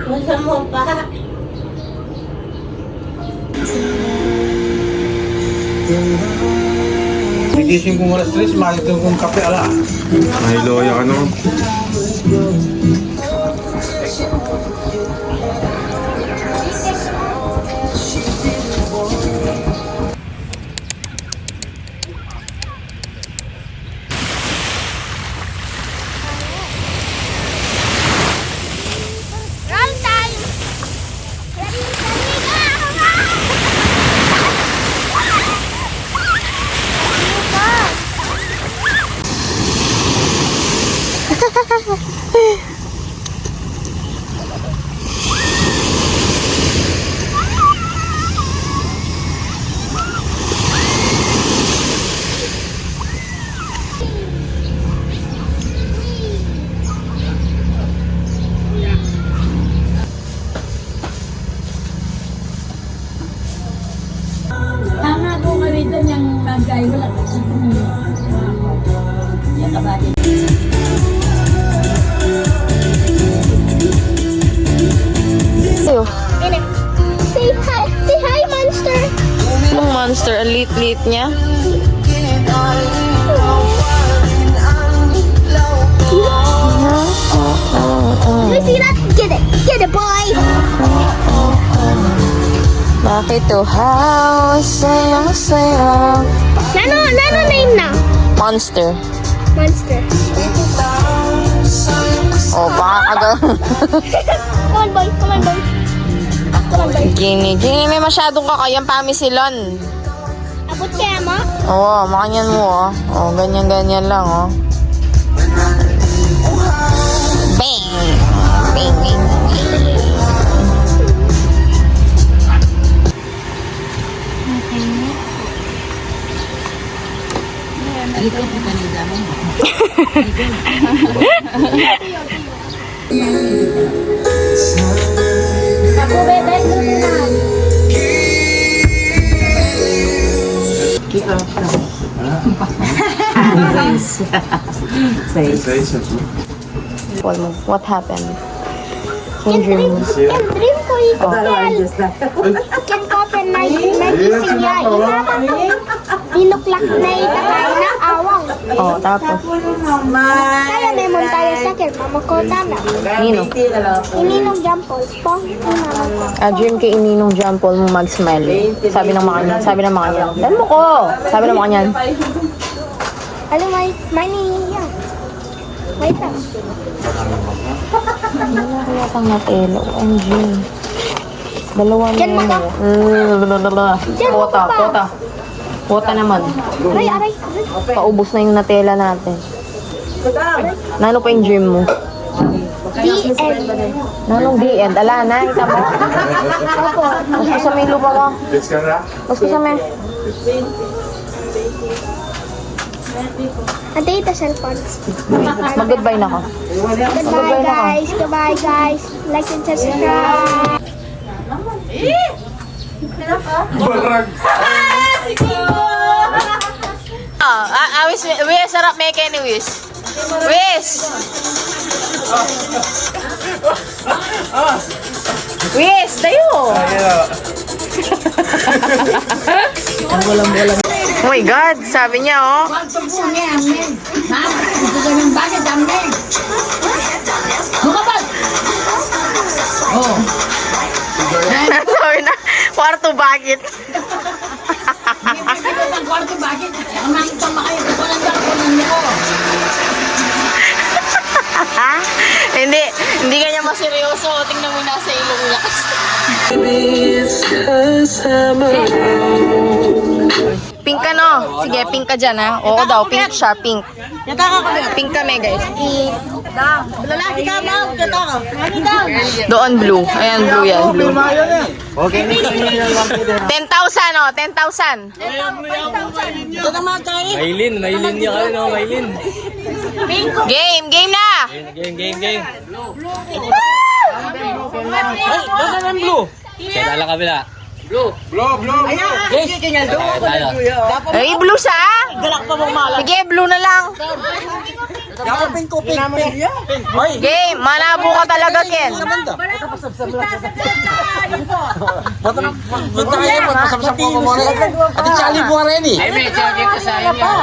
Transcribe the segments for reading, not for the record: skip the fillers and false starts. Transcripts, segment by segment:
Wala mo pa. Gigising ko muna stress, mahal daw kong kape, ala. Ay, loya ka naman. Roll time! Ready, Tama po nga rito niyang magay. Wala ka siya yung kabady. Say hi! Say hi, monster! Yung monster, ang lit-lit niya. You see that? Get it! Get it, boy! Bakit to? How sayang-sayang. Nano name na? Monster. Monster. Oh, baka Come on, boy! Come on, boy! Come on, boy! Gini, may masyadong kakayang pamisilon. Abot kaya mo? Oo, makanyan mo, oh. Oh, ganyan-ganyan lang, oh. Bang! Bang, bang, bang. Ikaw po kanida mo. Ako, bebe, lutunan. Kita. Size. Paul mo, what happened? Yung dream mo. Yung dream ko ito. Can coffee na siya. Inuklak na itakain na awang. Oh, tapos. Kaya may tayo sa akin. Mamakota na. Nino? Ininong jampol. Pong. Dream kay ininong John Paul mo mag-smile. Sabi ng mga kanyan. Dahil mo ko! Sabi ng mga kanyan. Alam mo, may niya. Wait lang. Wala kaya pang natelo. OMG. Dalawa na Diyan mo ka. Diyan mo ka pa. Quota naman. Aray. Paubos na yung natela natin. Nano pa yung dream mo? DN. Nanong the end? Ala na, kita mo. Mas ko sa may lupa ko. Mas ko sa may. Ante ito cellphone. Mag-goodbye na ako. Goodbye guys. Goodbye guys. Like and subscribe. Wis, sarap may Kenny Wis. Wis! Wis, tayo! Oh my God, sabi niya, oh. Sabi na, kwarto bakit? Hindi kanya maseryoso. Tingnan mo nasa ilong niya. Pink ka, no? Sige, pink ka dyan, ha? Oo daw, pink siya, pink. Pink kami, guys. Lalaki ka, ma'am. Kata ka. Doon, blue. Ayan, blue yan, blue. Okay, 10,000, oh, 10,000. Ito naman tayo. Maylin niya ka rin, Maylin. Game na! Game. Ay, baka ng blue. Kaya lang kabila. Ay, blue siya? Sige, blue na lang. Game, malabo ka talaga, Ken. Punta kayo, pasapsap ko mo rin. Ate Charlie po ka rin eh.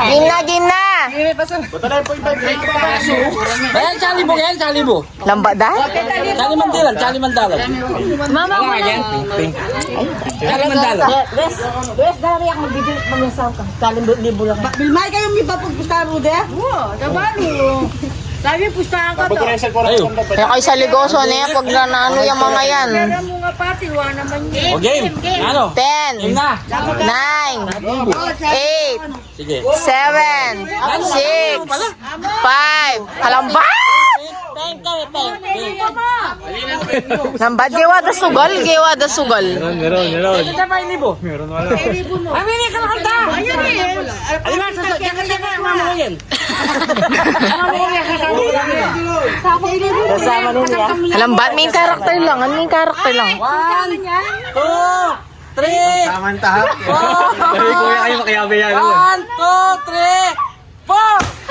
Game na, game na. Ayan, Charlie po, ayan, Charlie po. Lamba dahil? Charlie Mandalan, Charlie Mandalan. Mama ko na. Charlie Mandalan. Bilmay kayo may papagpusta mo de? Oo, tabalo. Sabi, pustahan ka to. Ayo. Kaya kayo sa ligoso na yan, pag nanano yung mga yan. Pera mo nga pati, wala naman yun. O game. Ano? 10, Game na. 9, 8, Sige. 7, 6, 5. Halamba! Lambat, gewa da sugal, gewa da sugal. Meron. Ito pa yung libo. Meron wala. Ay, hindi ka nakanta. Ayun eh. Ay, ma, sasakyan ka na, mama ko yan. Halambat, main character lang. Ano main character lang? 1, 2, 3. Samantahap. Sabi kuya kayo makiyabe yan. 1, 2, 3, 4.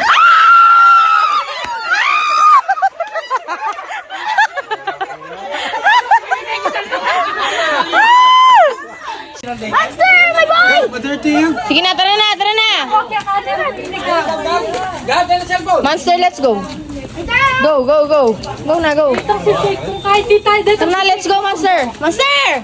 Master, my boy! Sige na, tara na, tara na. Ganda na cellphone. Monster, let's go. Go, go, go. Go na, go. Tara na, let's go, Monster. Monster!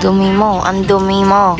Dumi mo, ang dumi mo.